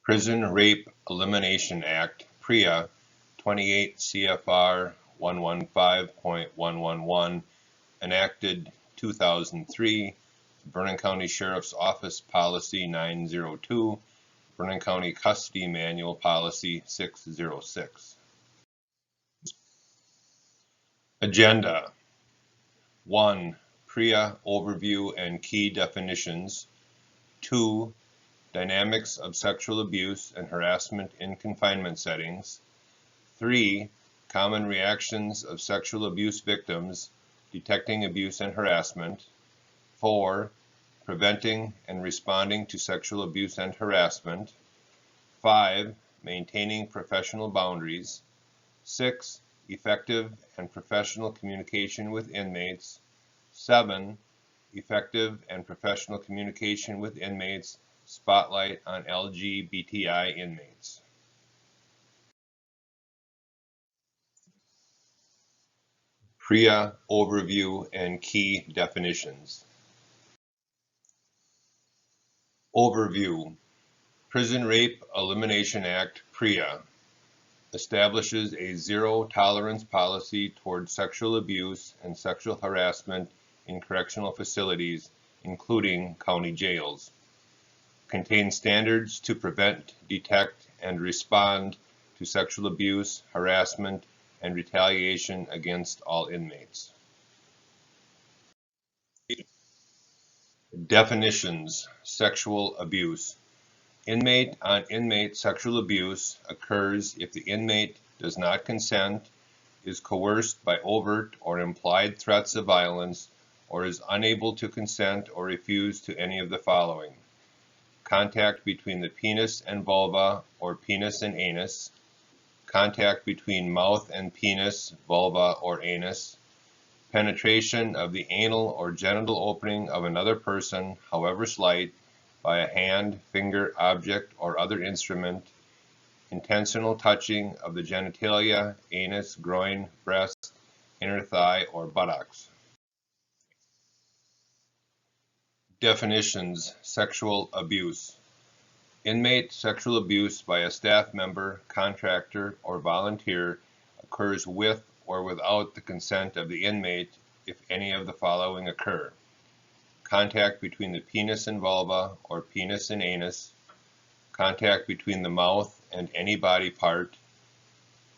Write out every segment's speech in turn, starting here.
Prison Rape Elimination Act, PREA, 28 CFR 115.111, enacted 2003, Vernon County Sheriff's Office Policy 902, Vernon County Custody Manual Policy 606. Agenda. 1. PREA Overview and Key Definitions. 2. Dynamics of Sexual Abuse and Harassment in Confinement Settings. 3. Common Reactions of Sexual Abuse Victims, Detecting Abuse and Harassment. 4. Preventing and Responding to Sexual Abuse and Harassment. 5. Maintaining Professional Boundaries. 6. Effective and professional communication with inmates. 7. Effective and professional communication with inmates. Spotlight on LGBTI inmates. PREA Overview and Key Definitions. Overview. Prison Rape Elimination Act, PREA, establishes a zero-tolerance policy toward sexual abuse and sexual harassment in correctional facilities, including county jails. Contains standards to prevent, detect, and respond to sexual abuse, harassment, and retaliation against all inmates. Definitions: Sexual abuse. Inmate-on-inmate sexual abuse occurs if the inmate does not consent, is coerced by overt or implied threats of violence, or is unable to consent or refuse to any of the following: contact between the penis and vulva or penis and anus, contact between mouth and penis, vulva, or anus, penetration of the anal or genital opening of another person, however slight, by a hand, finger, object, or other instrument, intentional touching of the genitalia, anus, groin, breast, inner thigh, or buttocks. Definitions: Sexual abuse. Inmate sexual abuse by a staff member, contractor, or volunteer occurs with or without the consent of the inmate if any of the following occur: contact between the penis and vulva or penis and anus, contact between the mouth and any body part,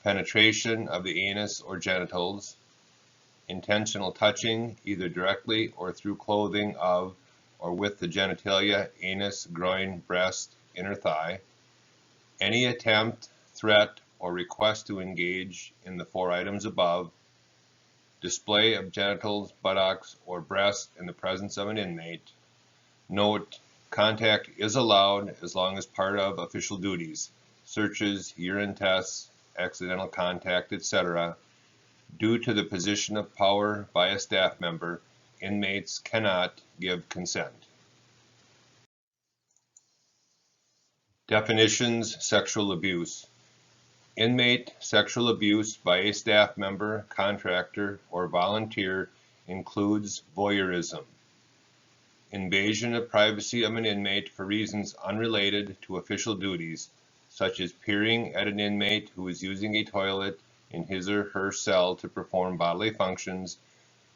penetration of the anus or genitals, intentional touching either directly or through clothing of or with the genitalia, anus, groin, breast, inner thigh, any attempt, threat, or request to engage in the 4 items above, display of genitals, buttocks, or breast in the presence of an inmate. Note: contact is allowed as long as part of official duties, searches, urine tests, accidental contact, etc. Due to the position of power by a staff member, inmates cannot give consent. Definitions: Sexual abuse. Inmate sexual abuse by a staff member, contractor, or volunteer includes voyeurism, invasion of privacy of an inmate for reasons unrelated to official duties, such as peering at an inmate who is using a toilet in his or her cell to perform bodily functions,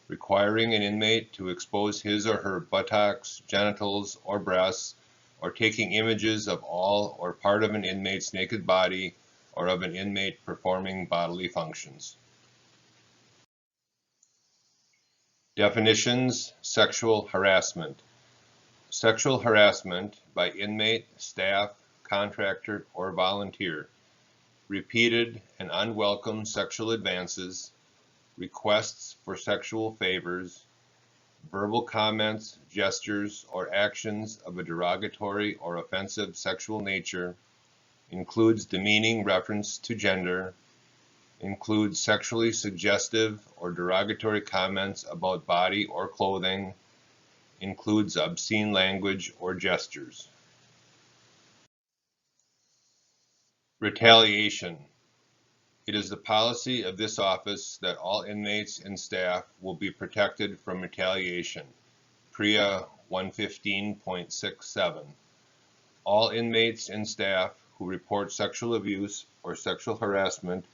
requiring an inmate to expose his or her buttocks, genitals, or breasts, or taking images of all or part of an inmate's naked body or of an inmate performing bodily functions. Definitions: Sexual harassment. Sexual harassment by inmate, staff, contractor, or volunteer. Repeated and unwelcome sexual advances, requests for sexual favors, verbal comments, gestures, or actions of a derogatory or offensive sexual nature, includes demeaning reference to gender, includes sexually suggestive or derogatory comments about body or clothing, includes obscene language or gestures. Retaliation. It is the policy of this office that all inmates and staff will be protected from retaliation. PREA 115.67. All inmates and staff who report sexual abuse or sexual harassment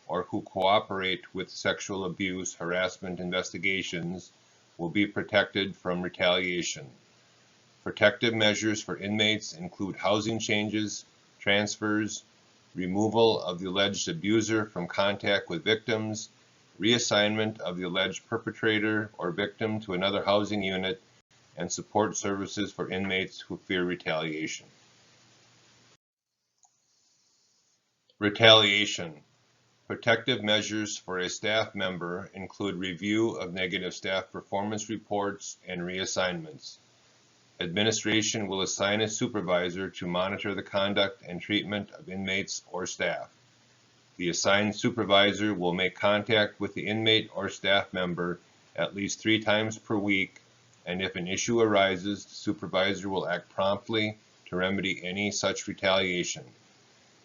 or who cooperate with sexual abuse harassment investigations will be protected from retaliation. Protective measures for inmates include housing changes, transfers, removal of the alleged abuser from contact with victims, reassignment of the alleged perpetrator or victim to another housing unit, and support services for inmates who fear retaliation. Retaliation. Protective measures for a staff member include review of negative staff performance reports and reassignments. Administration will assign a supervisor to monitor the conduct and treatment of inmates or staff. The assigned supervisor will make contact with the inmate or staff member at least 3 times per week, and if an issue arises, the supervisor will act promptly to remedy any such retaliation.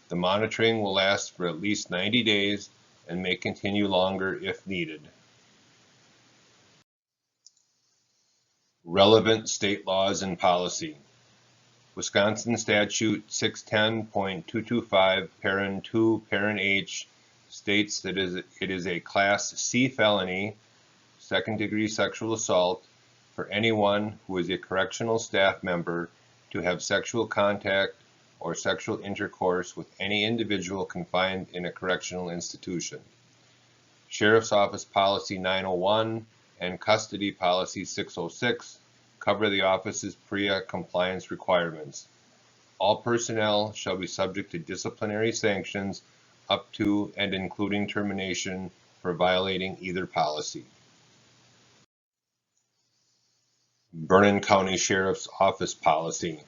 The monitoring will last for at least 90 days and may continue longer if needed. Relevant state laws and policy. Wisconsin Statute 610.225, Parent 2, Parent H, states that it is a Class C felony, second-degree sexual assault, for anyone who is a correctional staff member to have sexual contact or sexual intercourse with any individual confined in a correctional institution. Sheriff's Office Policy 901 and Custody Policy 606 cover the office's PREA compliance requirements. All personnel shall be subject to disciplinary sanctions up to and including termination for violating either policy. Vernon County Sheriff's Office Policy.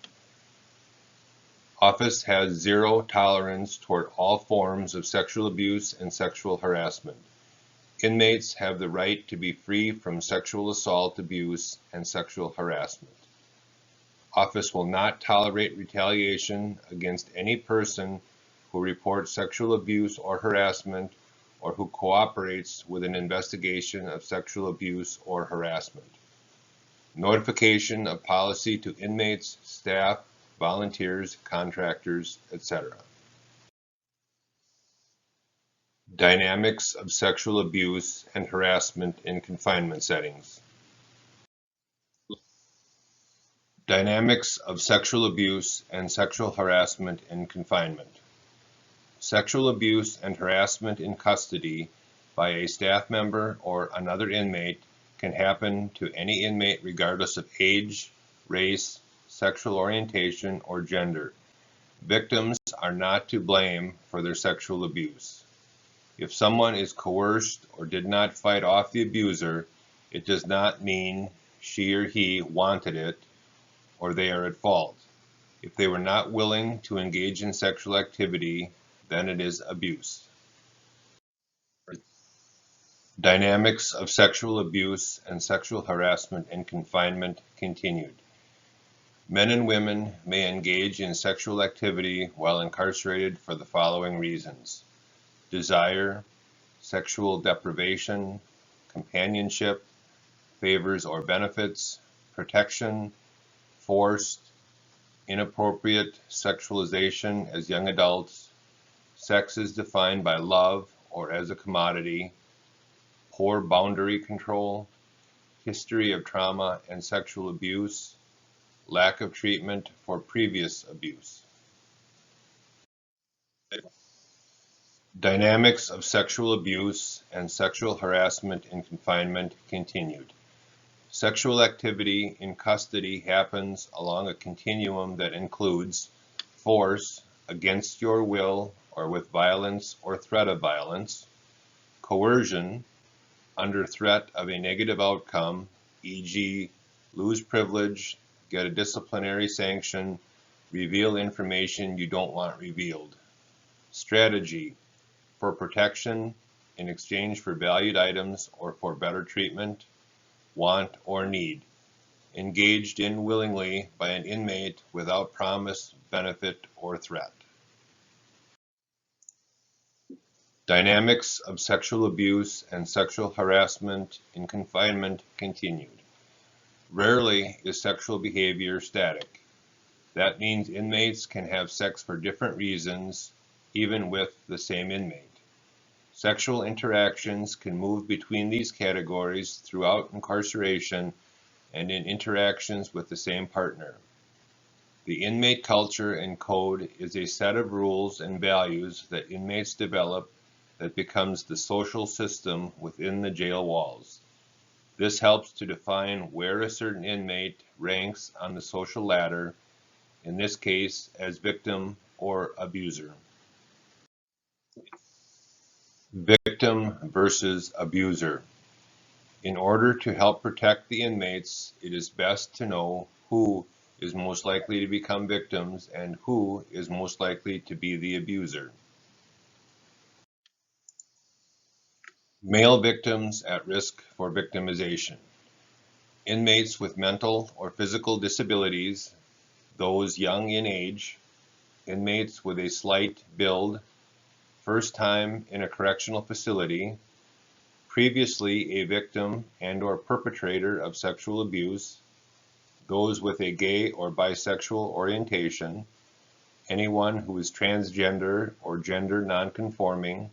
Office has zero tolerance toward all forms of sexual abuse and sexual harassment. Inmates have the right to be free from sexual assault, abuse, and sexual harassment. Office will not tolerate retaliation against any person who reports sexual abuse or harassment or who cooperates with an investigation of sexual abuse or harassment. Notification of policy to inmates, staff, volunteers, contractors, etc. Dynamics of sexual abuse and harassment in confinement settings. Dynamics of sexual abuse and sexual harassment in confinement. Sexual abuse and harassment in custody by a staff member or another inmate can happen to any inmate regardless of age, race, sexual orientation, or gender. Victims are not to blame for their sexual abuse. If someone is coerced or did not fight off the abuser, it does not mean she or he wanted it or they are at fault. If they were not willing to engage in sexual activity, then it is abuse. Dynamics of sexual abuse and sexual harassment in confinement continued. Men and women may engage in sexual activity while incarcerated for the following reasons: desire, sexual deprivation, companionship, favors or benefits, protection, forced, inappropriate sexualization as young adults, sex is defined by love or as a commodity, poor boundary control, history of trauma and sexual abuse, lack of treatment for previous abuse. Dynamics of sexual abuse and sexual harassment in confinement continued. Sexual activity in custody happens along a continuum that includes force against your will or with violence or threat of violence, coercion under threat of a negative outcome, e.g., lose privilege, get a disciplinary sanction, reveal information you don't want revealed. Strategy for protection in exchange for valued items or for better treatment, want, or need, engaged in willingly by an inmate without promise, benefit, or threat. Dynamics of sexual abuse and sexual harassment in confinement continued. Rarely is sexual behavior static. That means inmates can have sex for different reasons, even with the same inmate. Sexual interactions can move between these categories throughout incarceration and in interactions with the same partner. The inmate culture and code is a set of rules and values that inmates develop that becomes the social system within the jail walls. This helps to define where a certain inmate ranks on the social ladder, in this case as victim or abuser. Victim versus abuser. In order to help protect the inmates, it is best to know who is most likely to become victims and who is most likely to be the abuser. Male victims at risk for victimization. Inmates with mental or physical disabilities, those young in age, inmates with a slight build, first time in a correctional facility, previously a victim and/or perpetrator of sexual abuse, those with a gay or bisexual orientation, anyone who is transgender or gender nonconforming,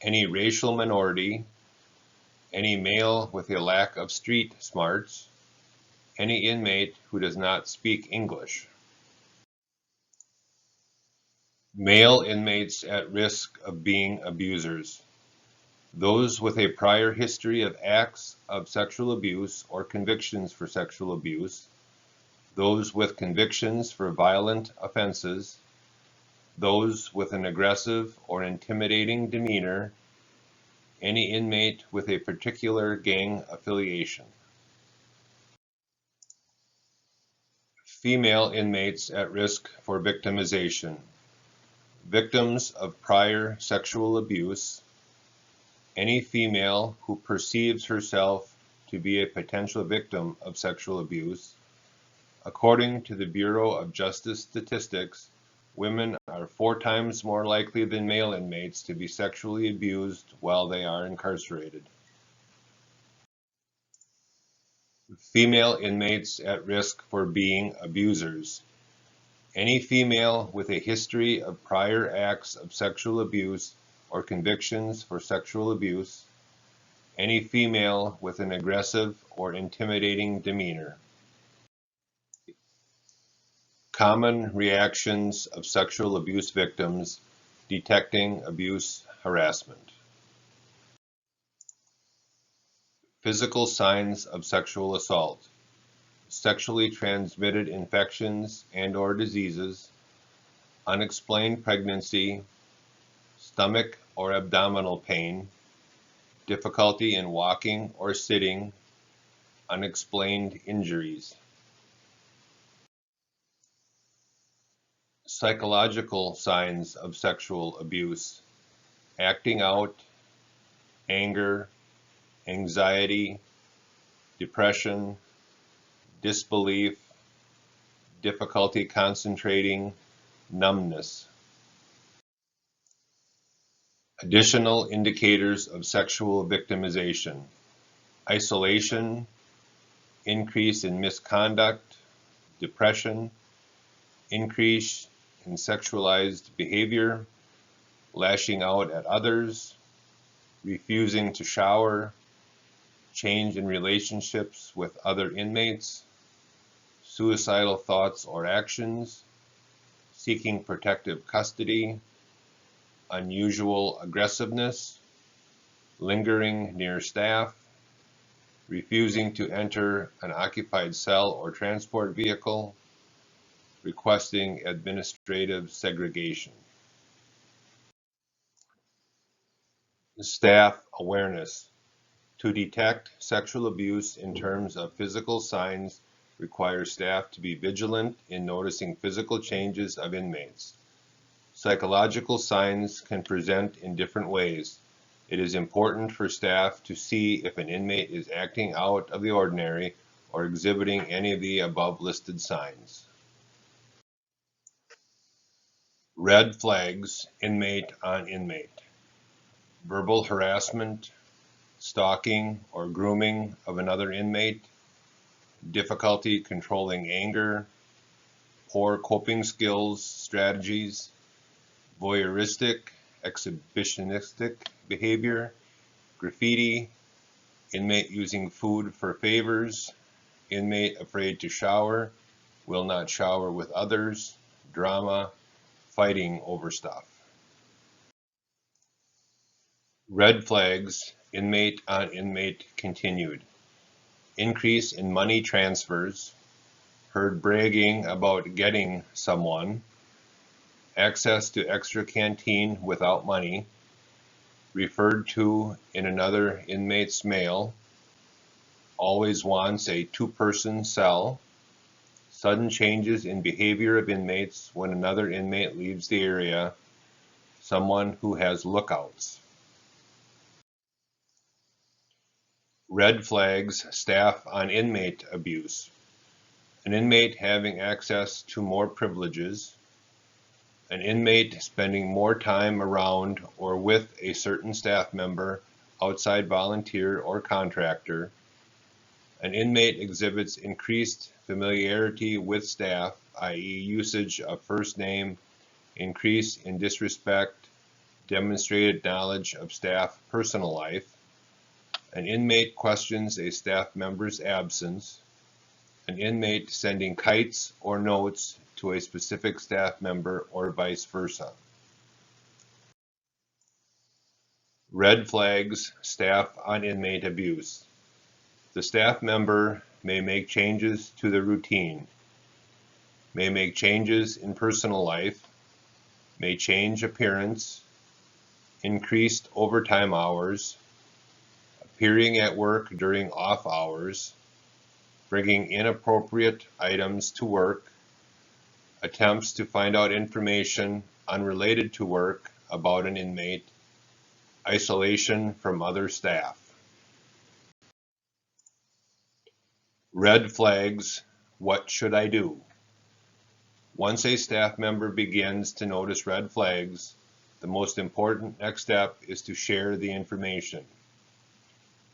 any racial minority, any male with a lack of street smarts, any inmate who does not speak English. Male inmates at risk of being abusers. Those with a prior history of acts of sexual abuse or convictions for sexual abuse, those with convictions for violent offenses, those with an aggressive or intimidating demeanor, any inmate with a particular gang affiliation. Female inmates at risk for victimization. Victims of prior sexual abuse, any female who perceives herself to be a potential victim of sexual abuse. According to the Bureau of Justice Statistics, women are 4 times more likely than male inmates to be sexually abused while they are incarcerated. Female inmates at risk for being abusers. Any female with a history of prior acts of sexual abuse or convictions for sexual abuse. Any female with an aggressive or intimidating demeanor. Common reactions of sexual abuse victims detecting abuse harassment. Physical signs of sexual assault. Sexually transmitted infections and/or diseases, unexplained pregnancy, stomach or abdominal pain, difficulty in walking or sitting, unexplained injuries. Psychological signs of sexual abuse, acting out, anger, anxiety, depression, disbelief, difficulty concentrating, numbness. Additional indicators of sexual victimization: isolation, increase in misconduct, depression, increase in sexualized behavior, lashing out at others, refusing to shower, change in relationships with other inmates, suicidal thoughts or actions, seeking protective custody, unusual aggressiveness, lingering near staff, refusing to enter an occupied cell or transport vehicle, requesting administrative segregation. Staff awareness. To detect sexual abuse in terms of physical signs requires staff to be vigilant in noticing physical changes of inmates. Psychological signs can present in different ways. It is important for staff to see if an inmate is acting out of the ordinary or exhibiting any of the above listed signs. Red flags, inmate on inmate. Verbal harassment, stalking or grooming of another inmate, difficulty controlling anger, poor coping skills, strategies, voyeuristic, exhibitionistic behavior, graffiti, inmate using food for favors, inmate afraid to shower, will not shower with others, drama, fighting over stuff. Red flags, inmate on inmate continued. Increase in money transfers, heard bragging about getting someone, access to extra canteen without money, referred to in another inmate's mail, always wants a two-person cell, sudden changes in behavior of inmates when another inmate leaves the area, someone who has lookouts. Red flags, staff on inmate abuse. An inmate having access to more privileges, an inmate spending more time around or with a certain staff member, outside volunteer or contractor, an inmate exhibits increased familiarity with staff, i.e. usage of first name, increase in disrespect, demonstrated knowledge of staff personal life, an inmate questions a staff member's absence, an inmate sending kites or notes to a specific staff member or vice versa. Red flags, staff on inmate abuse. The staff member may make changes to the routine, may make changes in personal life, may change appearance, increased overtime hours, appearing at work during off hours, bringing inappropriate items to work, attempts to find out information unrelated to work about an inmate, isolation from other staff. Red flags, what should I do? Once a staff member begins to notice red flags, the most important next step is to share the information.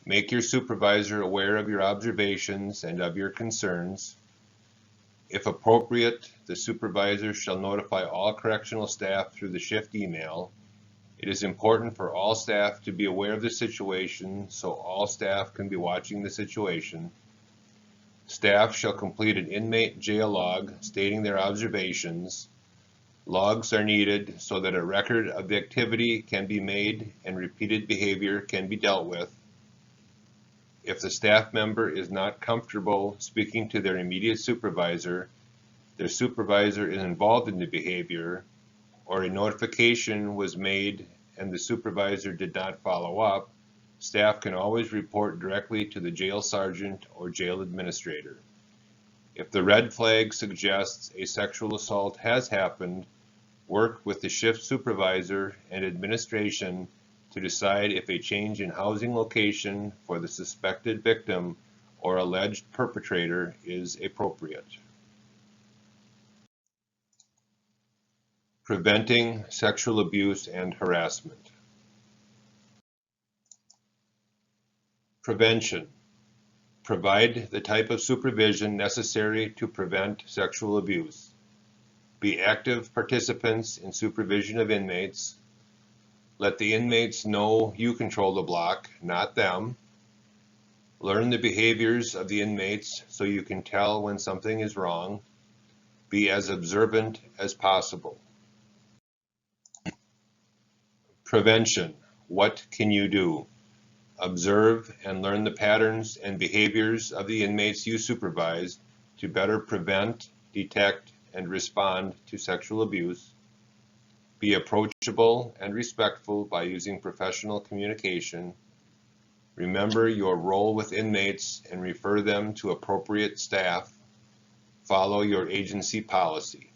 Make your supervisor aware of your observations and of your concerns. If appropriate, the supervisor shall notify all correctional staff through the shift email. It is important for all staff to be aware of the situation so all staff can be watching the situation. Staff shall complete an inmate jail log stating their observations. Logs are needed so that a record of the activity can be made and repeated behavior can be dealt with. If the staff member is not comfortable speaking to their immediate supervisor, their supervisor is involved in the behavior, or a notification was made and the supervisor did not follow up, staff can always report directly to the jail sergeant or jail administrator. If the red flag suggests a sexual assault has happened, work with the shift supervisor and administration to decide if a change in housing location for the suspected victim or alleged perpetrator is appropriate. Preventing sexual abuse and harassment. Prevention. Provide the type of supervision necessary to prevent sexual abuse. Be active participants in supervision of inmates. Let the inmates know you control the block, not them. Learn the behaviors of the inmates so you can tell when something is wrong. Be as observant as possible. Prevention. What can you do? Observe and learn the patterns and behaviors of the inmates you supervise to better prevent, detect, and respond to sexual abuse. Be approachable and respectful by using professional communication. Remember your role with inmates and refer them to appropriate staff. Follow your agency policy.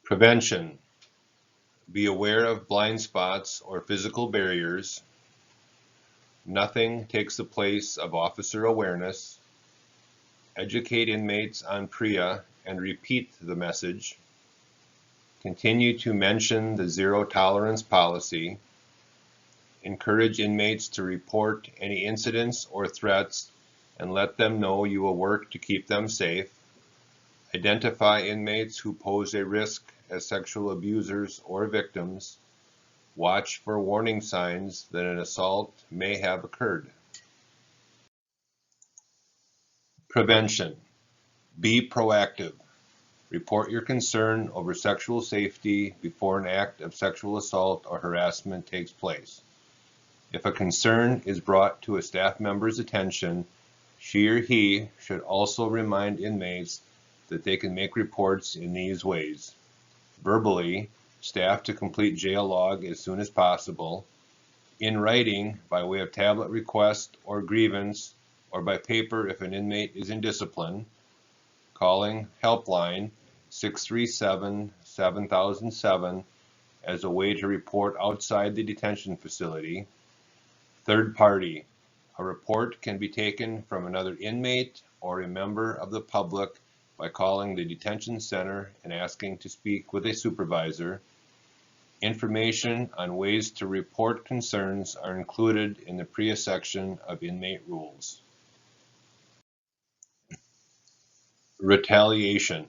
Prevention. Be aware of blind spots or physical barriers. Nothing takes the place of officer awareness. Educate inmates on PREA and repeat the message. Continue to mention the zero tolerance policy. Encourage inmates to report any incidents or threats and let them know you will work to keep them safe. Identify inmates who pose a risk as sexual abusers or victims. Watch for warning signs that an assault may have occurred. Prevention. Be proactive. Report your concern over sexual safety before an act of sexual assault or harassment takes place. If a concern is brought to a staff member's attention, she or he should also remind inmates that they can make reports in these ways. Verbally, staff to complete jail log as soon as possible. In writing, by way of tablet request or grievance, or by paper if an inmate is in discipline. Calling helpline 637-7007 as a way to report outside the detention facility. Third party. A report can be taken from another inmate or a member of the public by calling the detention center and asking to speak with a supervisor. Information on ways to report concerns are included in the PREA section of inmate rules. Retaliation.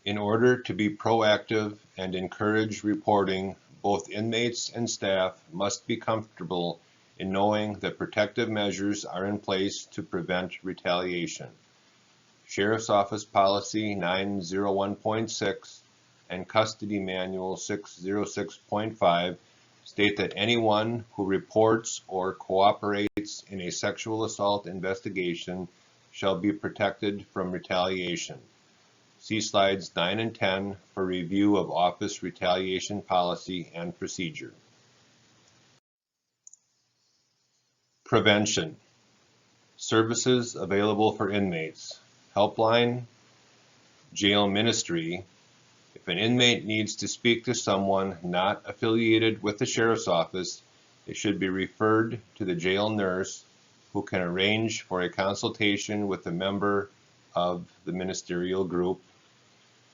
In order to be proactive and encourage reporting, both inmates and staff must be comfortable in knowing that protective measures are in place to prevent retaliation. Sheriff's Office Policy 901.6 and Custody Manual 606.5 state that anyone who reports or cooperates in a sexual assault investigation shall be protected from retaliation. See slides 9 and 10 for review of office retaliation policy and procedure. Prevention. Services available for inmates. Helpline, jail ministry. If an inmate needs to speak to someone not affiliated with the sheriff's office, it should be referred to the jail nurse, who can arrange for a consultation with a member of the ministerial group.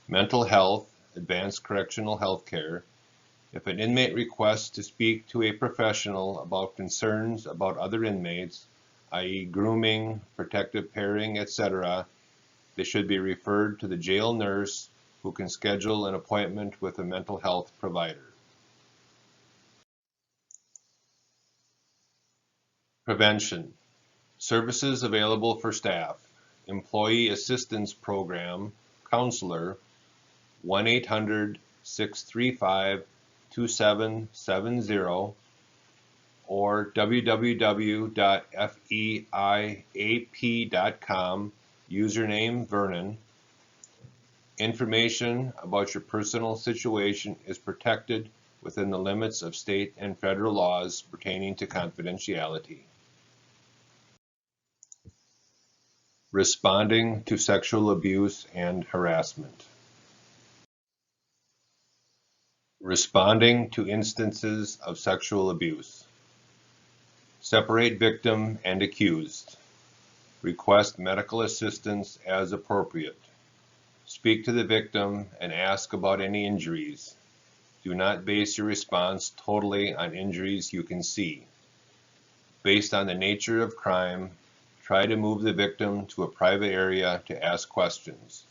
Mental health, advanced correctional health care. If an inmate requests to speak to a professional about concerns about other inmates, i.e. grooming, protective pairing, etc., they should be referred to the jail nurse, who can schedule an appointment with a mental health provider. Prevention. Services available for staff. Employee Assistance Program, Counselor, 1-800-635-2770 or www.feiap.com, username Vernon. Information about your personal situation is protected within the limits of state and federal laws pertaining to confidentiality. Responding to sexual abuse and harassment. Responding to instances of sexual abuse. Separate victim and accused. Request medical assistance as appropriate. Speak to the victim and ask about any injuries. Do not base your response totally on injuries you can see. Based on the nature of crime, try to move the victim to a private area to ask questions.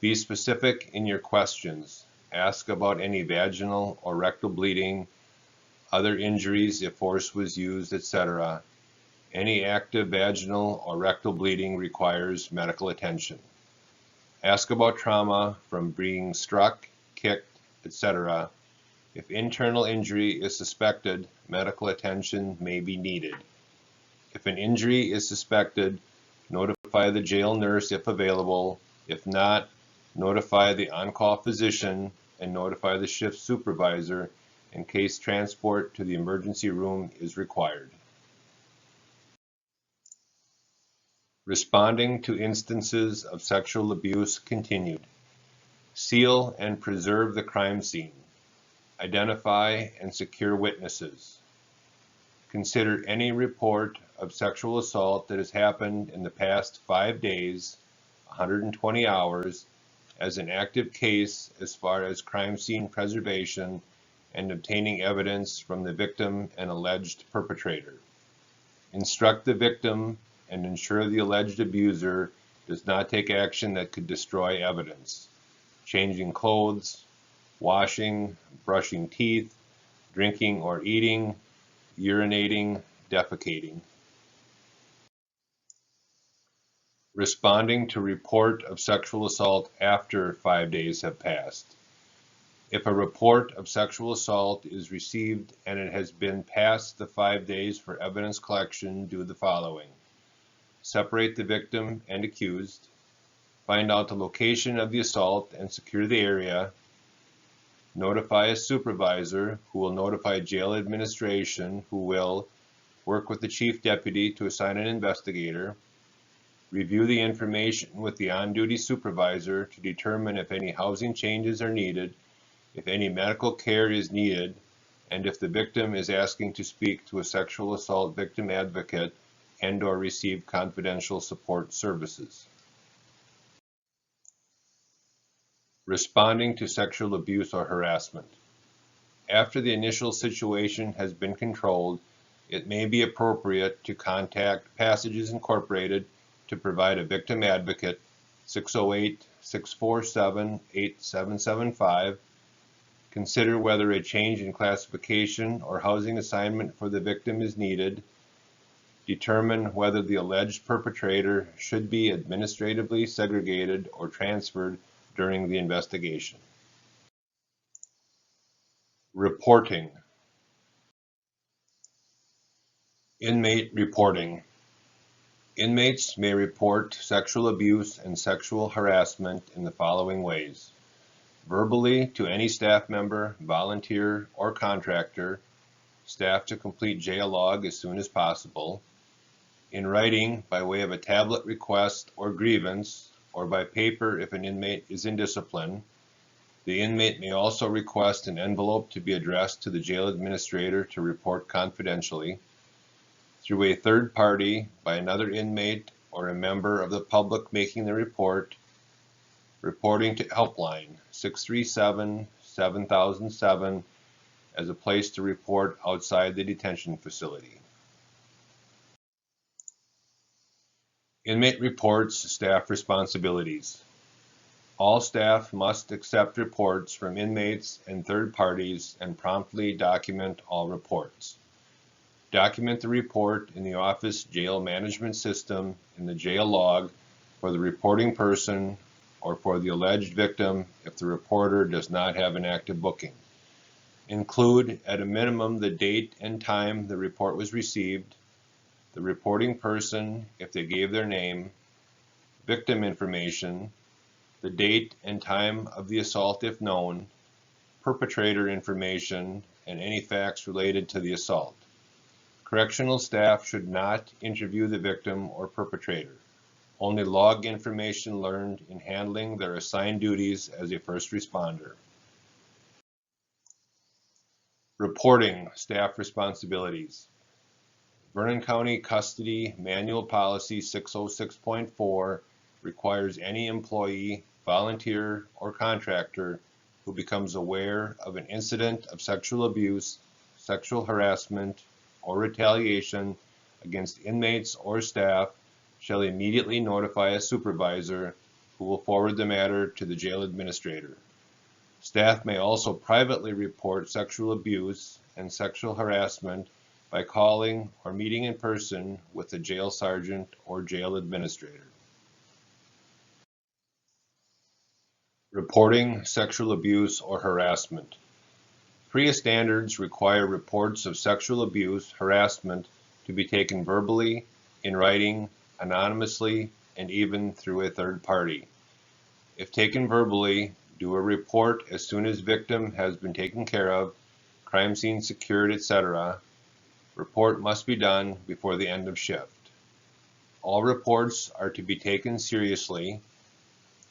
Be specific in your questions. Ask about any vaginal or rectal bleeding, other injuries if force was used, etc. Any active vaginal or rectal bleeding requires medical attention. Ask about trauma from being struck, kicked, etc. If internal injury is suspected, medical attention may be needed. If an injury is suspected, notify the jail nurse if available. If not, notify the on-call physician and notify the shift supervisor in case transport to the emergency room is required. Responding to instances of sexual abuse continued. Seal and preserve the crime scene. Identify and secure witnesses. Consider any report of sexual assault that has happened in the past 5 days, 120 hours, as an active case as far as crime scene preservation and obtaining evidence from the victim and alleged perpetrator. Instruct the victim and ensure the alleged abuser does not take action that could destroy evidence. Changing clothes, washing, brushing teeth, drinking or eating, urinating, defecating. Responding to report of sexual assault after 5 days have passed. If a report of sexual assault is received and it has been past the 5 days for evidence collection, do the following. Separate the victim and accused. Find out the location of the assault and secure the area. Notify a supervisor who will notify jail administration who will work with the chief deputy to assign an investigator. Review the information with the on-duty supervisor to determine if any housing changes are needed, if any medical care is needed, and if the victim is asking to speak to a sexual assault victim advocate and/or receive confidential support services. Responding to sexual abuse or harassment. After the initial situation has been controlled, it may be appropriate to contact Passages Incorporated to provide a victim advocate, 608-647-8775. Consider whether a change in classification or housing assignment for the victim is needed. Determine whether the alleged perpetrator should be administratively segregated or transferred during the investigation. Reporting. Inmate reporting. Inmates may report sexual abuse and sexual harassment in the following ways. Verbally to any staff member, volunteer, or contractor, staff to complete jail log as soon as possible. In writing by way of a tablet request or grievance, or by paper if an inmate is in discipline. The inmate may also request an envelope to be addressed to the jail administrator to report confidentially. Through a third party, by another inmate or a member of the public making the report. Reporting to Helpline 637-7007 as a place to report outside the detention facility. Inmate reports, staff responsibilities. All staff must accept reports from inmates and third parties and promptly document all reports. Document the report in the office jail management system in the jail log for the reporting person or for the alleged victim if the reporter does not have an active booking. Include at a minimum the date and time the report was received, the reporting person if they gave their name, victim information, the date and time of the assault if known, perpetrator information, and any facts related to the assault. Correctional staff should not interview the victim or perpetrator. Only log information learned in handling their assigned duties as a first responder. Reporting staff responsibilities. Vernon County Custody Manual Policy 606.4 requires any employee, volunteer, or contractor who becomes aware of an incident of sexual abuse, sexual harassment, or retaliation against inmates or staff shall immediately notify a supervisor who will forward the matter to the jail administrator. Staff may also privately report sexual abuse and sexual harassment by calling or meeting in person with the jail sergeant or jail administrator. Reporting sexual abuse or harassment. PREA standards require reports of sexual abuse, harassment to be taken verbally, in writing, anonymously, and even through a third party. If taken verbally, do a report as soon as victim has been taken care of, crime scene secured, etc. Report must be done before the end of shift. All reports are to be taken seriously.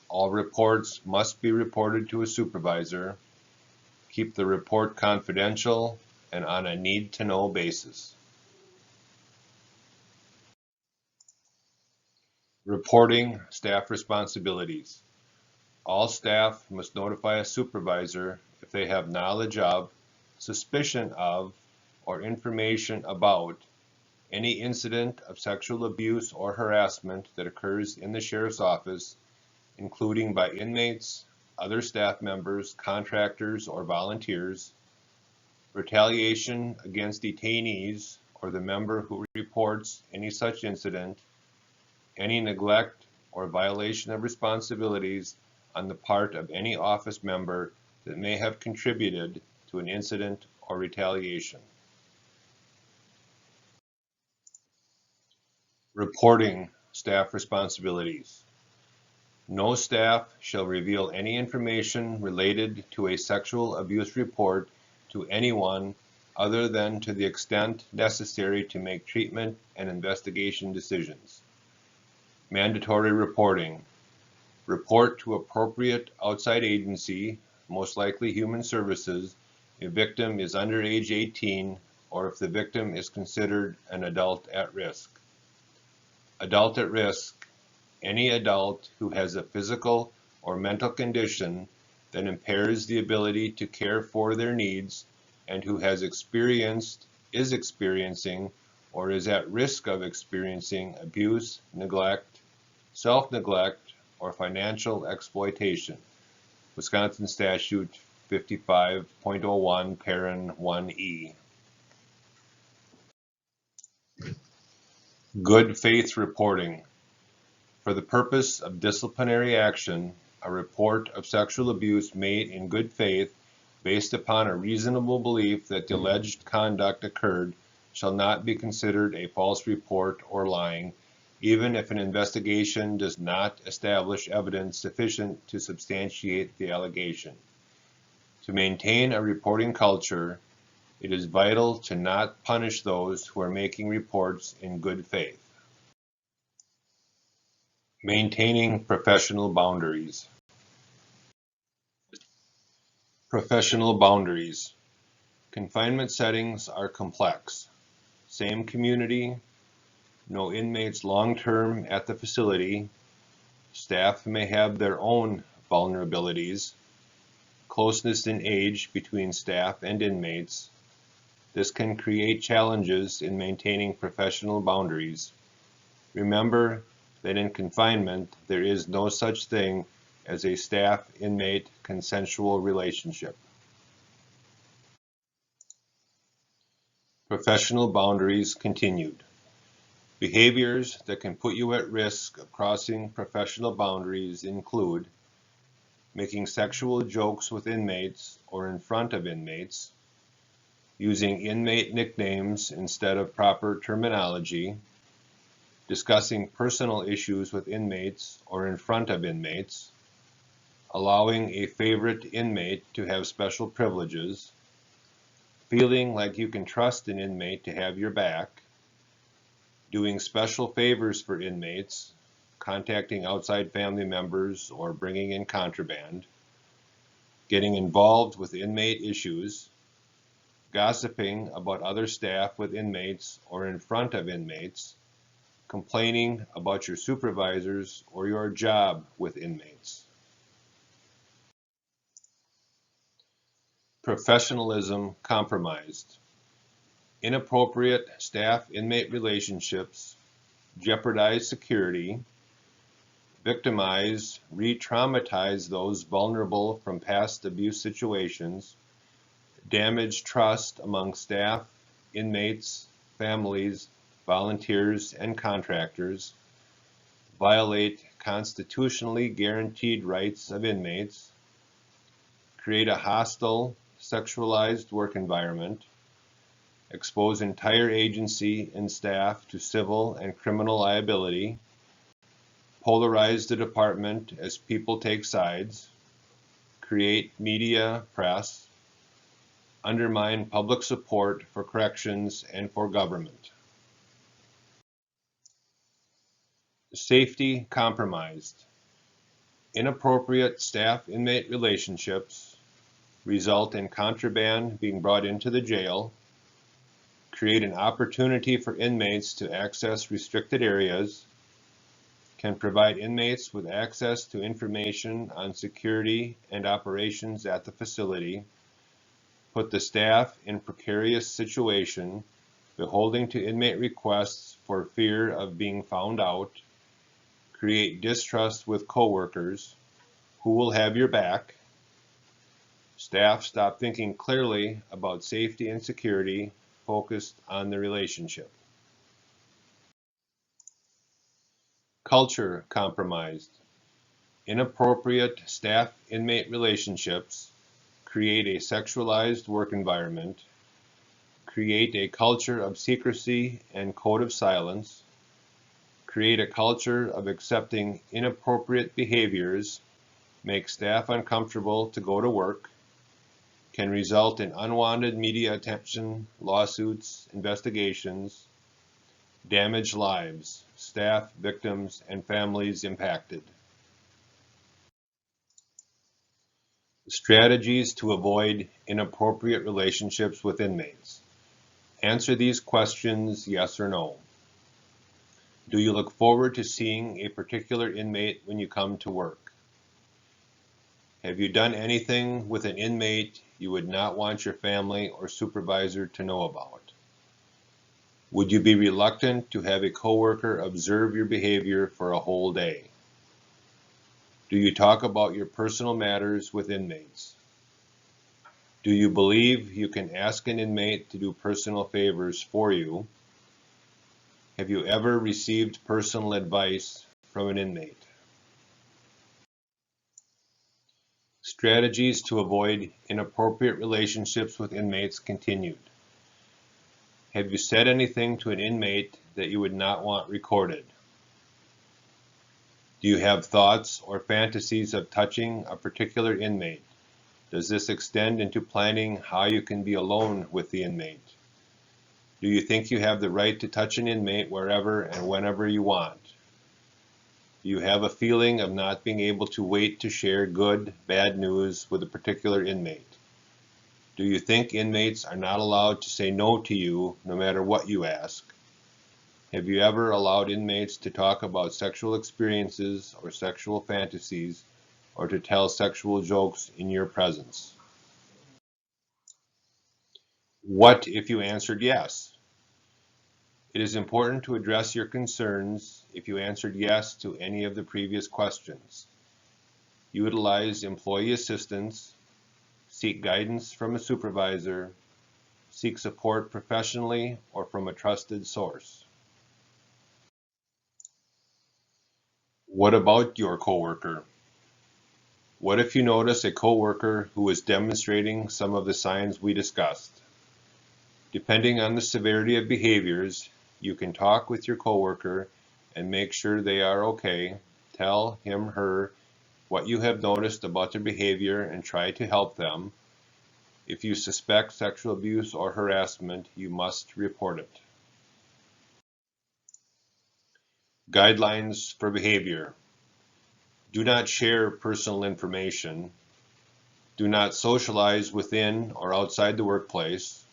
All reports must be reported to a supervisor. Keep the report confidential and on a need-to-know basis. Reporting staff responsibilities. All staff must notify a supervisor if they have knowledge of, suspicion of, or information about Any incident of sexual abuse or harassment that occurs in the Sheriff's Office, including by inmates, other staff members, contractors, or volunteers, retaliation against detainees or the member who reports any such incident, any neglect or violation of responsibilities on the part of any office member that may have contributed to an incident or retaliation. Reporting staff responsibilities. No staff shall reveal any information related to a sexual abuse report to anyone other than to the extent necessary to make treatment and investigation decisions. Mandatory reporting. Report to appropriate outside agency, most likely Human Services, if victim is under age 18 or if the victim is considered an adult at risk. Adult at risk. Any adult who has a physical or mental condition that impairs the ability to care for their needs and who has experienced, is experiencing, or is at risk of experiencing abuse, neglect, self-neglect, or financial exploitation. Wisconsin Statute 55.01, Parent 1E. Good faith reporting. For the purpose of disciplinary action, a report of sexual abuse made in good faith based upon a reasonable belief that the alleged conduct occurred shall not be considered a false report or lying, even if an investigation does not establish evidence sufficient to substantiate the allegation. To maintain a reporting culture, it is vital to not punish those who are making reports in good faith. Maintaining professional boundaries. Professional boundaries. Confinement settings are complex. Same community, no inmates long-term at the facility, staff may have their own vulnerabilities, closeness in age between staff and inmates. This can create challenges in maintaining professional boundaries. Remember that in confinement, there is no such thing as a staff-inmate consensual relationship. Professional boundaries continued. Behaviors that can put you at risk of crossing professional boundaries include making sexual jokes with inmates or in front of inmates, using inmate nicknames instead of proper terminology, discussing personal issues with inmates or in front of inmates, allowing a favorite inmate to have special privileges, feeling like you can trust an inmate to have your back, doing special favors for inmates, contacting outside family members or bringing in contraband, getting involved with inmate issues, gossiping about other staff with inmates or in front of inmates, complaining about your supervisors or your job with inmates. Professionalism compromised. Inappropriate staff-inmate relationships jeopardize security, victimize, re-traumatize those vulnerable from past abuse situations, damage trust among staff, inmates, families, volunteers, and contractors, violate constitutionally guaranteed rights of inmates, create a hostile, sexualized work environment, expose entire agency and staff to civil and criminal liability, polarize the department as people take sides, create media press, undermine public support for corrections and for government. Safety compromised. Inappropriate staff-inmate relationships result in contraband being brought into the jail, create an opportunity for inmates to access restricted areas, can provide inmates with access to information on security and operations at the facility, put the staff in precarious situation, beholding to inmate requests for fear of being found out, create distrust with coworkers, who will have your back, staff stop thinking clearly about safety and security, focused on the relationship. Culture compromised. Inappropriate staff-inmate relationships create a sexualized work environment, create a culture of secrecy and code of silence, create a culture of accepting inappropriate behaviors, make staff uncomfortable to go to work, can result in unwanted media attention, lawsuits, investigations, damage lives, staff, victims, and families impacted. Strategies to avoid inappropriate relationships with inmates. Answer these questions yes or no. Do you look forward to seeing a particular inmate when you come to work? Have you done anything with an inmate you would not want your family or supervisor to know about? Would you be reluctant to have a coworker observe your behavior for a whole day? Do you talk about your personal matters with inmates? Do you believe you can ask an inmate to do personal favors for you? Have you ever received personal advice from an inmate? Strategies to avoid inappropriate relationships with inmates continued. Have you said anything to an inmate that you would not want recorded? Do you have thoughts or fantasies of touching a particular inmate? Does this extend into planning how you can be alone with the inmate? Do you think you have the right to touch an inmate wherever and whenever you want? Do you have a feeling of not being able to wait to share good, bad news with a particular inmate? Do you think inmates are not allowed to say no to you no matter what you ask? Have you ever allowed inmates to talk about sexual experiences or sexual fantasies, or to tell sexual jokes in your presence? What if you answered yes? It is important to address your concerns if you answered yes to any of the previous questions. Utilize employee assistance, seek guidance from a supervisor, seek support professionally or from a trusted source. What about your coworker? What if you notice a coworker who is demonstrating some of the signs we discussed? Depending on the severity of behaviors, you can talk with your coworker and make sure they are okay. Tell him/her what you have noticed about their behavior and try to help them. If you suspect sexual abuse or harassment, you must report it. Guidelines for behavior. Do not share personal information. Do not socialize within or outside the workplace.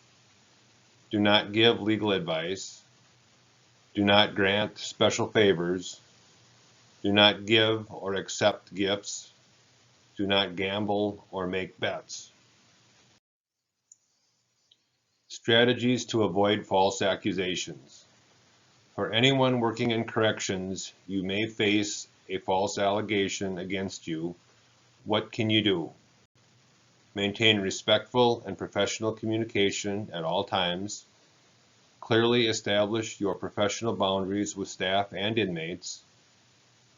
Do not give legal advice. Do not grant special favors. Do not give or accept gifts. Do not gamble or make bets. Strategies to avoid false accusations. For anyone working in corrections, you may face a false allegation against you. What can you do? Maintain respectful and professional communication at all times. Clearly establish your professional boundaries with staff and inmates.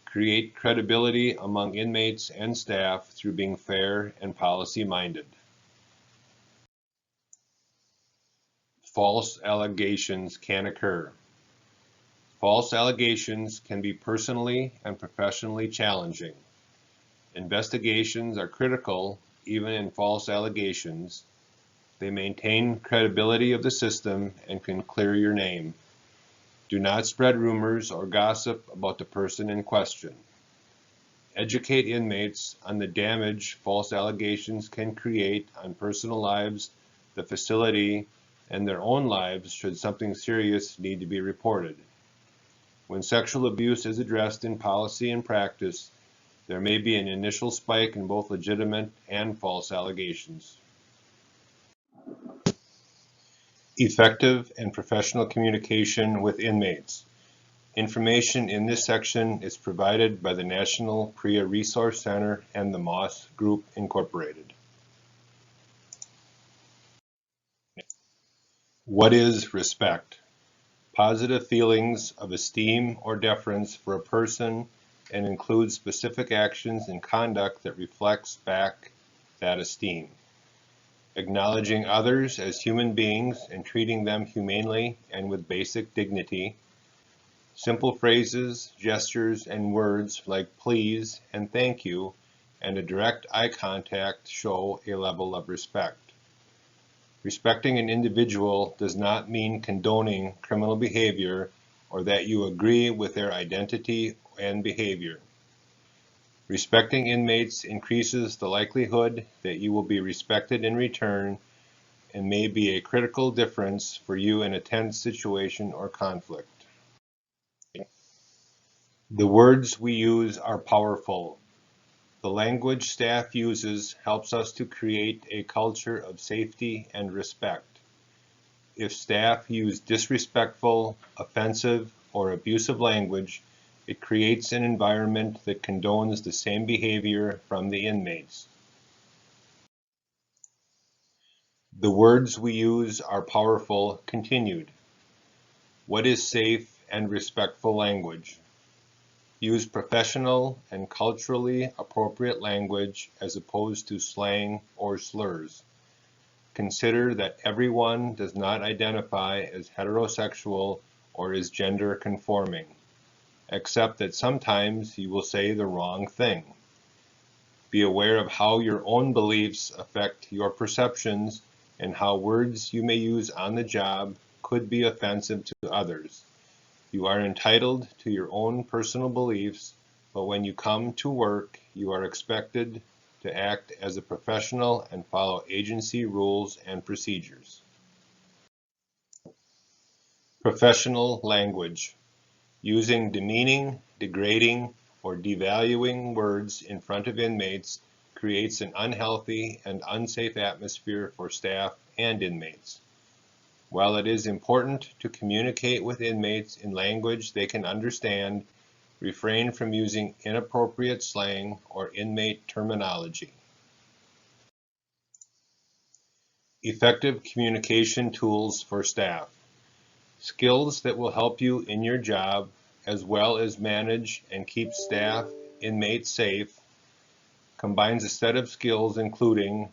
Create credibility among inmates and staff through being fair and policy-minded. False allegations can occur. False allegations can be personally and professionally challenging. Investigations are critical even in false allegations. They maintain credibility of the system and can clear your name. Do not spread rumors or gossip about the person in question. Educate inmates on the damage false allegations can create on personal lives, the facility, and their own lives should something serious need to be reported. When sexual abuse is addressed in policy and practice, there may be an initial spike in both legitimate and false allegations. Effective and professional communication with inmates. Information in this section is provided by the National PREA Resource Center and the Moss Group, Incorporated. What is respect? Positive feelings of esteem or deference for a person and includes specific actions and conduct that reflects back that esteem. Acknowledging others as human beings and treating them humanely and with basic dignity. Simple phrases, gestures, and words like please and thank you and a direct eye contact show a level of respect. Respecting an individual does not mean condoning criminal behavior or that you agree with their identity and behavior. Respecting inmates increases the likelihood that you will be respected in return and may be a critical difference for you in a tense situation or conflict. The words we use are powerful. The language staff uses helps us to create a culture of safety and respect. If staff use disrespectful, offensive, or abusive language, it creates an environment that condones the same behavior from the inmates. The words we use are powerful. Continued. What is safe and respectful language? Use professional and culturally appropriate language as opposed to slang or slurs. Consider that everyone does not identify as heterosexual or is gender conforming, except that sometimes you will say the wrong thing. Be aware of how your own beliefs affect your perceptions and how words you may use on the job could be offensive to others. You are entitled to your own personal beliefs, but when you come to work, you are expected to act as a professional and follow agency rules and procedures. Professional language. Using demeaning, degrading, or devaluing words in front of inmates creates an unhealthy and unsafe atmosphere for staff and inmates. While it is important to communicate with inmates in language they can understand, refrain from using inappropriate slang or inmate terminology. Effective communication tools for staff. Skills that will help you in your job as well as manage and keep staff, inmates safe, combines a set of skills including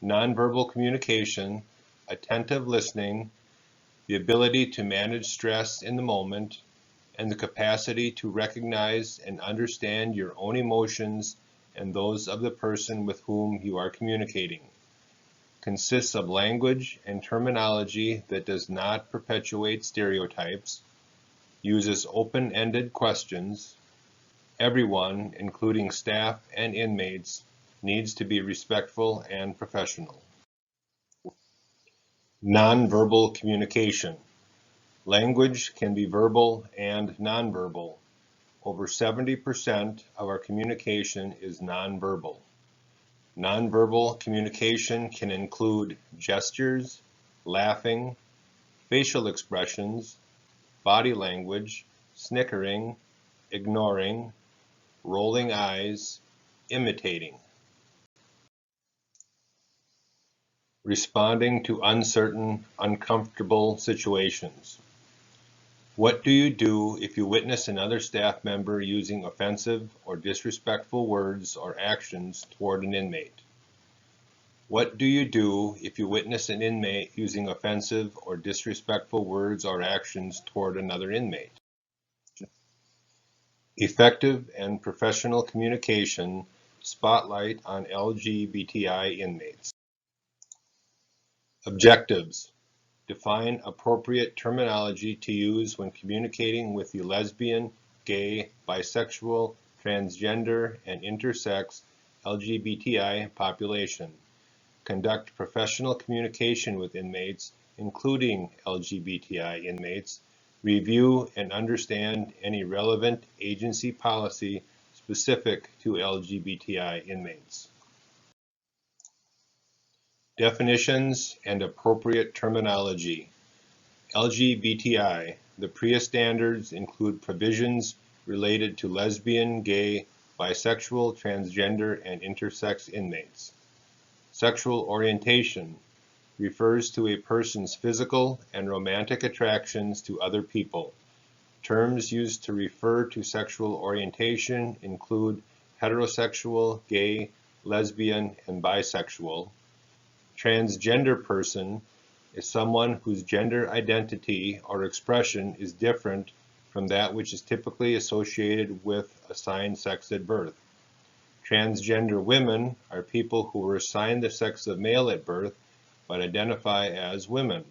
nonverbal communication, attentive listening, the ability to manage stress in the moment, and the capacity to recognize and understand your own emotions and those of the person with whom you are communicating. Consists of language and terminology that does not perpetuate stereotypes, uses open-ended questions. Everyone, including staff and inmates, needs to be respectful and professional. Nonverbal communication. Language can be verbal and nonverbal. Over 70% of our communication is nonverbal. Nonverbal communication can include gestures, laughing, facial expressions, body language, snickering, ignoring, rolling eyes, imitating. Responding to uncertain, uncomfortable situations. What do you do if you witness another staff member using offensive or disrespectful words or actions toward an inmate? What do you do if you witness an inmate using offensive or disrespectful words or actions toward another inmate? Effective and professional communication spotlight on LGBTI inmates. Objectives. Define appropriate terminology to use when communicating with the lesbian, gay, bisexual, transgender, and intersex LGBTI population. Conduct professional communication with inmates, including LGBTI inmates. Review and understand any relevant agency policy specific to LGBTI inmates. Definitions and appropriate terminology. LGBTI. The PREA standards include provisions related to lesbian, gay, bisexual, transgender, and intersex inmates. Sexual orientation refers to a person's physical and romantic attractions to other people. Terms used to refer to sexual orientation include heterosexual, gay, lesbian, and bisexual. Transgender person is someone whose gender identity or expression is different from that which is typically associated with assigned sex at birth. Transgender women are people who were assigned the sex of male at birth but identify as women.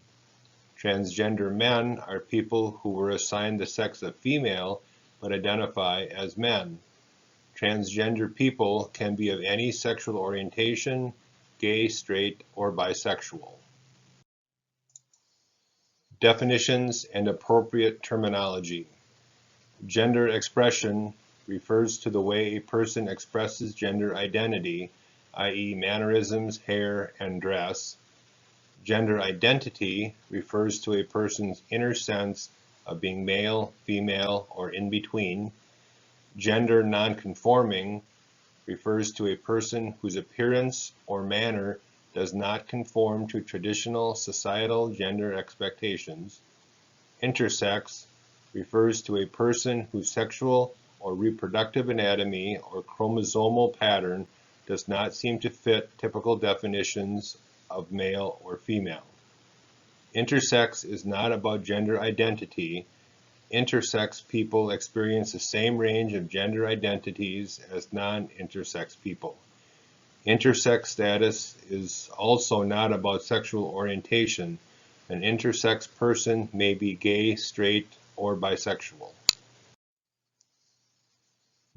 Transgender men are people who were assigned the sex of female but identify as men. Transgender people can be of any sexual orientation, gay, straight, or bisexual. Definitions and appropriate terminology. Gender expression refers to the way a person expresses gender identity, i.e., mannerisms, hair, and dress. Gender identity refers to a person's inner sense of being male, female, or in between. Gender nonconforming refers to a person whose appearance or manner does not conform to traditional societal gender expectations. Intersex refers to a person whose sexual or reproductive anatomy or chromosomal pattern does not seem to fit typical definitions of male or female. Intersex is not about gender identity. Intersex people experience the same range of gender identities as non-intersex people. Intersex status is also not about sexual orientation. An intersex person may be gay, straight, or bisexual.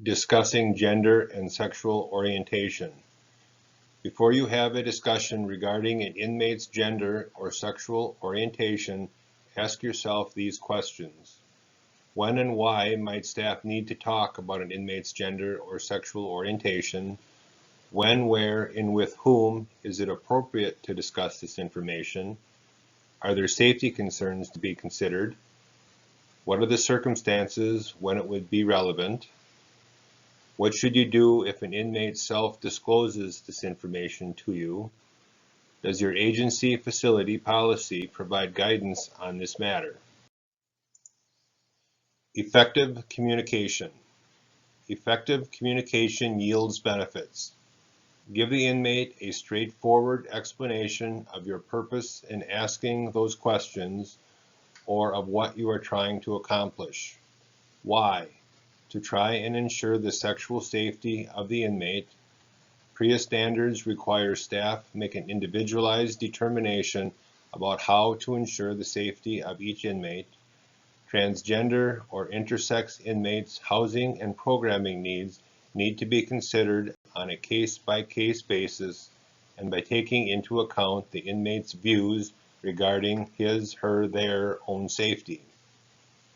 Discussing gender and sexual orientation. Before you have a discussion regarding an inmate's gender or sexual orientation, ask yourself these questions. When and why might staff need to talk about an inmate's gender or sexual orientation? When, where, and with whom is it appropriate to discuss this information? Are there safety concerns to be considered? What are the circumstances when it would be relevant? What should you do if an inmate self-discloses this information to you? Does your agency facility policy provide guidance on this matter? Effective communication. Effective communication yields benefits. Give the inmate a straightforward explanation of your purpose in asking those questions or of what you are trying to accomplish. Why? To try and ensure the sexual safety of the inmate. PREA standards require staff make an individualized determination about how to ensure the safety of each inmate. Transgender or intersex inmates' housing and programming needs need to be considered on a case-by-case basis and by taking into account the inmate's views regarding his, her, their own safety.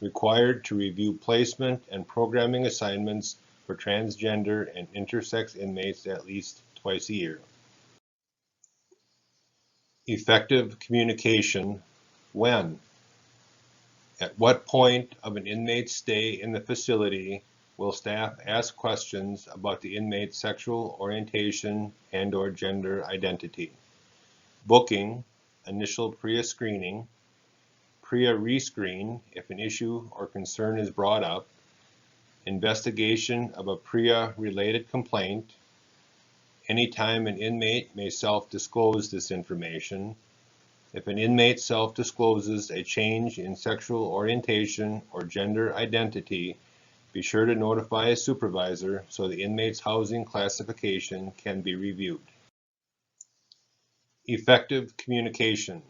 Required to review placement and programming assignments for transgender and intersex inmates at least twice a year. Effective communication. When? At what point of an inmate's stay in the facility will staff ask questions about the inmate's sexual orientation and/or gender identity? Booking, initial PREA screening, PREA rescreen if an issue or concern is brought up, investigation of a PREA-related complaint, anytime an inmate may self-disclose this information. If an inmate self-discloses a change in sexual orientation or gender identity, be sure to notify a supervisor so the inmate's housing classification can be reviewed. Effective communication.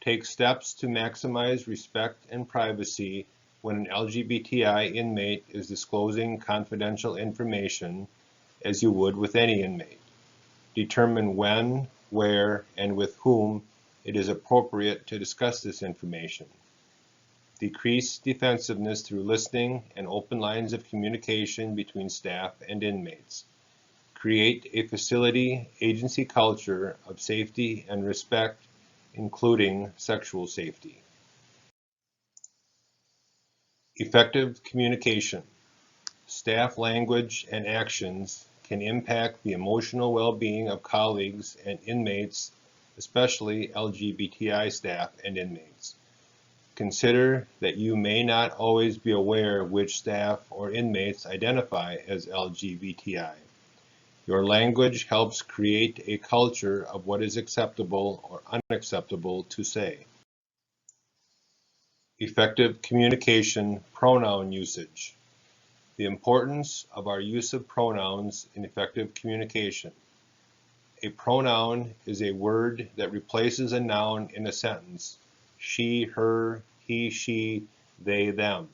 Take steps to maximize respect and privacy when an LGBTI inmate is disclosing confidential information, as you would with any inmate. Determine when, where, and with whom it is appropriate to discuss this information. Decrease defensiveness through listening and open lines of communication between staff and inmates. Create a facility agency culture of safety and respect, including sexual safety. Effective communication. Staff language and actions can impact the emotional well-being of colleagues and inmates, especially LGBTI staff and inmates. Consider that you may not always be aware which staff or inmates identify as LGBTI. Your language helps create a culture of what is acceptable or unacceptable to say. Effective communication, pronoun usage. The importance of our use of pronouns in effective communication. A pronoun is a word that replaces a noun in a sentence. She, her, he, she, they, them.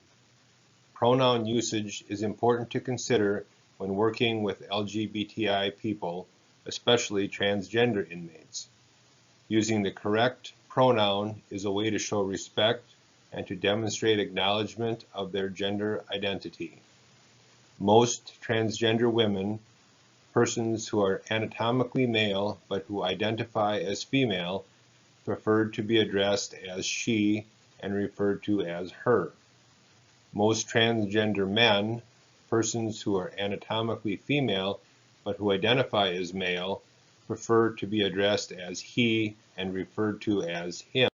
Pronoun usage is important to consider when working with LGBTI people, especially transgender inmates. Using the correct pronoun is a way to show respect and to demonstrate acknowledgement of their gender identity. Most transgender women, persons who are anatomically male but who identify as female, prefer to be addressed as she and referred to as her. Most transgender men, persons who are anatomically female but who identify as male, prefer to be addressed as he and referred to as him.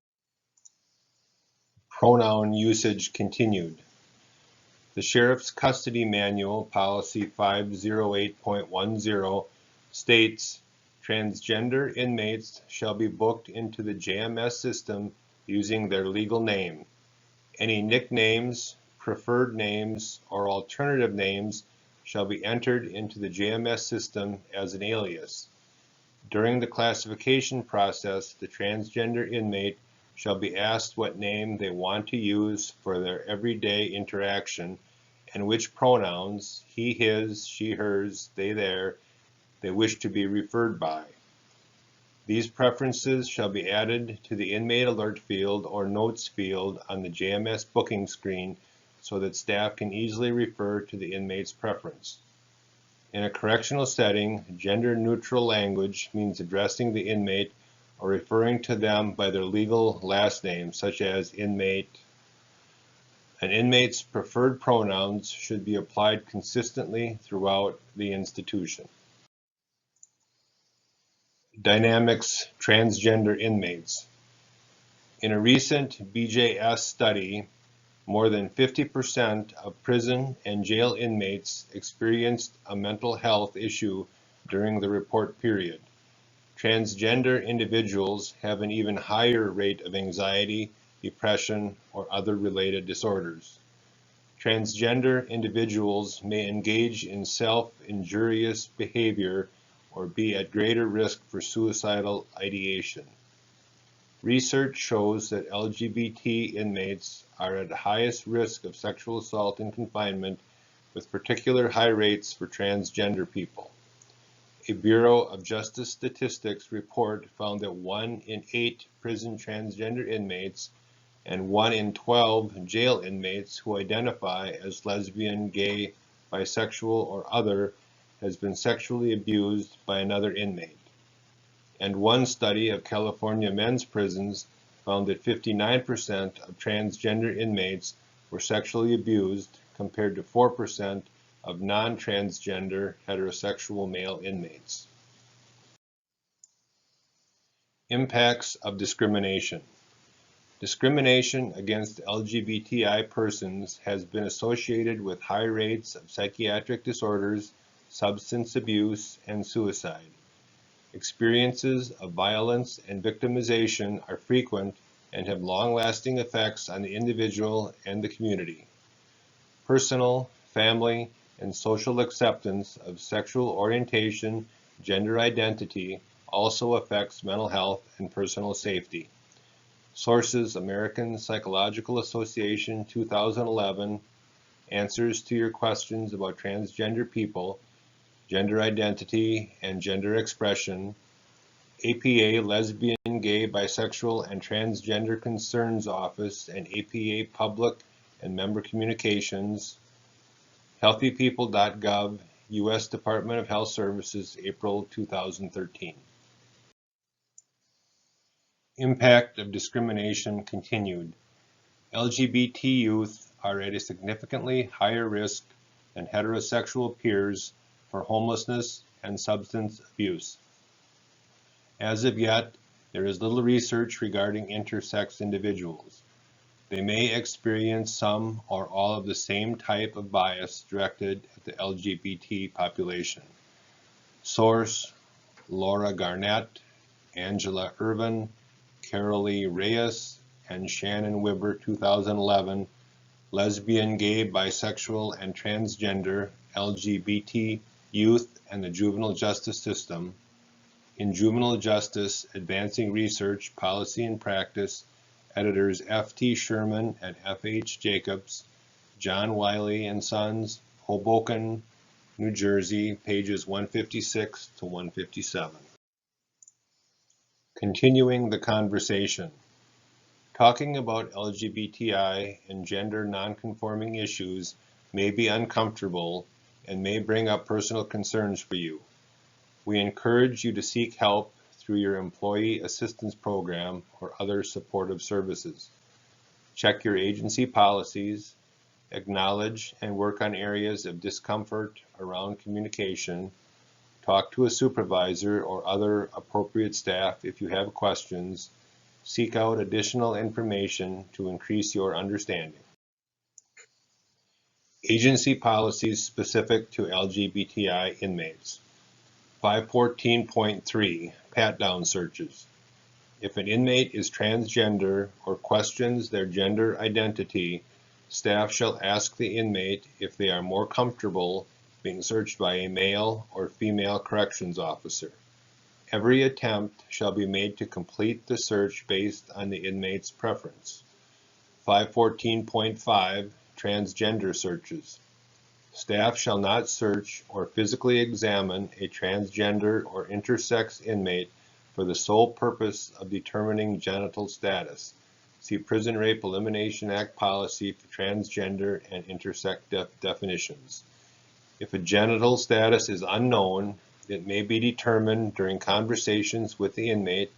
Pronoun usage continued. The Sheriff's Custody Manual, Policy 508.10, states, transgender inmates shall be booked into the JMS system using their legal name. Any nicknames, preferred names, or alternative names shall be entered into the JMS system as an alias. During the classification process, the transgender inmate shall be asked what name they want to use for their everyday interaction and which pronouns, he, his, she, hers, they, their, they wish to be referred by. These preferences shall be added to the inmate alert field or notes field on the JMS booking screen so that staff can easily refer to the inmate's preference. In a correctional setting, gender-neutral language means addressing the inmate or referring to them by their legal last name, such as inmate. An inmate's preferred pronouns should be applied consistently throughout the institution. Dynamics transgender inmates. In a recent BJS study, more than 50% of prison and jail inmates experienced a mental health issue during the report period. Transgender individuals have an even higher rate of anxiety, depression, or other related disorders. Transgender individuals may engage in self-injurious behavior or be at greater risk for suicidal ideation. Research shows that LGBT inmates are at highest risk of sexual assault in confinement, with particular high rates for transgender people. A Bureau of Justice Statistics report found that 1 in 8 prison transgender inmates and 1 in 12 jail inmates who identify as lesbian, gay, bisexual, or other has been sexually abused by another inmate. And one study of California men's prisons found that 59% of transgender inmates were sexually abused compared to 4% of non-transgender heterosexual male inmates. Impacts of discrimination. Discrimination against LGBTI persons has been associated with high rates of psychiatric disorders, substance abuse, and suicide. Experiences of violence and victimization are frequent and have long-lasting effects on the individual and the community. Personal, family, and social acceptance of sexual orientation, gender identity also affects mental health and personal safety. Sources: American Psychological Association 2011, Answers to Your Questions About Transgender People, Gender Identity and Gender Expression, APA Lesbian, Gay, Bisexual, and Transgender Concerns Office and APA Public and Member Communications, healthypeople.gov, U.S. Department of Health Services, April 2013. Impact of discrimination continued. LGBT youth are at a significantly higher risk than heterosexual peers for homelessness and substance abuse. As of yet, there is little research regarding intersex individuals. They may experience some or all of the same type of bias directed at the LGBT population. Source: Laura Garnett, Angela Irvin, Carolee Reyes, and Shannon Wibber, 2011, Lesbian, Gay, Bisexual, and Transgender LGBT Youth and the Juvenile Justice System. In Juvenile Justice, Advancing Research, Policy and Practice, editors F.T. Sherman and F.H. Jacobs, John Wiley and Sons, Hoboken, New Jersey, pages 156 to 157. Continuing the conversation. Talking about LGBTI and gender nonconforming issues may be uncomfortable and may bring up personal concerns for you. We encourage you to seek help through your employee assistance program or other supportive services. Check your agency policies, acknowledge and work on areas of discomfort around communication, talk to a supervisor or other appropriate staff if you have questions, seek out additional information to increase your understanding. Agency policies specific to LGBTI inmates. 514.3 Pat-down searches. If an inmate is transgender or questions their gender identity, staff shall ask the inmate if they are more comfortable being searched by a male or female corrections officer. Every attempt shall be made to complete the search based on the inmate's preference. 514.5 Transgender searches. Staff shall not search or physically examine a transgender or intersex inmate for the sole purpose of determining genital status. See Prison Rape Elimination Act policy for transgender and intersex definitions. If a genital status is unknown, it may be determined during conversations with the inmate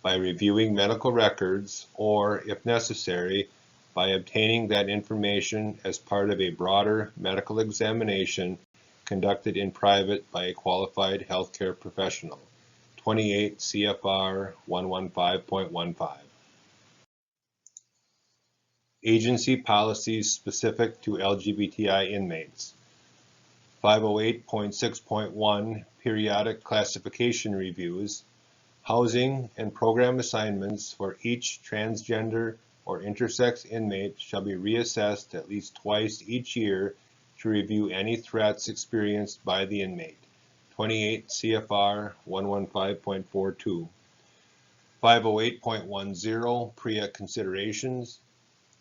by reviewing medical records or, if necessary, by obtaining that information as part of a broader medical examination conducted in private by a qualified healthcare professional. 28 CFR 115.15. Agency policies specific to LGBTI inmates. 508.6.1 Periodic classification reviews. Housing and program assignments for each transgender or intersex inmate shall be reassessed at least twice each year to review any threats experienced by the inmate. 28 CFR 115.42. 508.10 PREA considerations.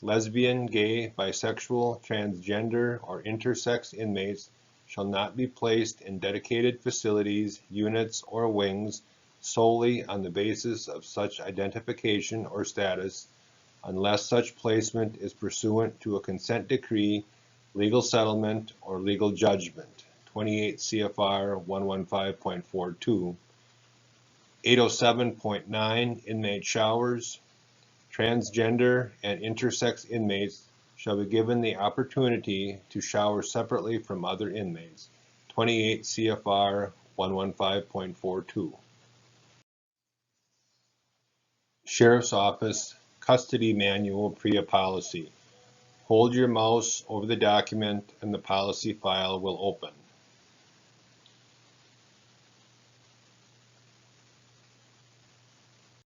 Lesbian, gay, bisexual, transgender, or intersex inmates shall not be placed in dedicated facilities, units, or wings solely on the basis of such identification or status, unless such placement is pursuant to a consent decree, legal settlement, or legal judgment. 28 CFR 115.42. 807.9 Inmate showers. Transgender and intersex inmates shall be given the opportunity to shower separately from other inmates. 28 CFR 115.42. Sheriff's Office Custody Manual PREA Policy. Hold your mouse over the document and the policy file will open.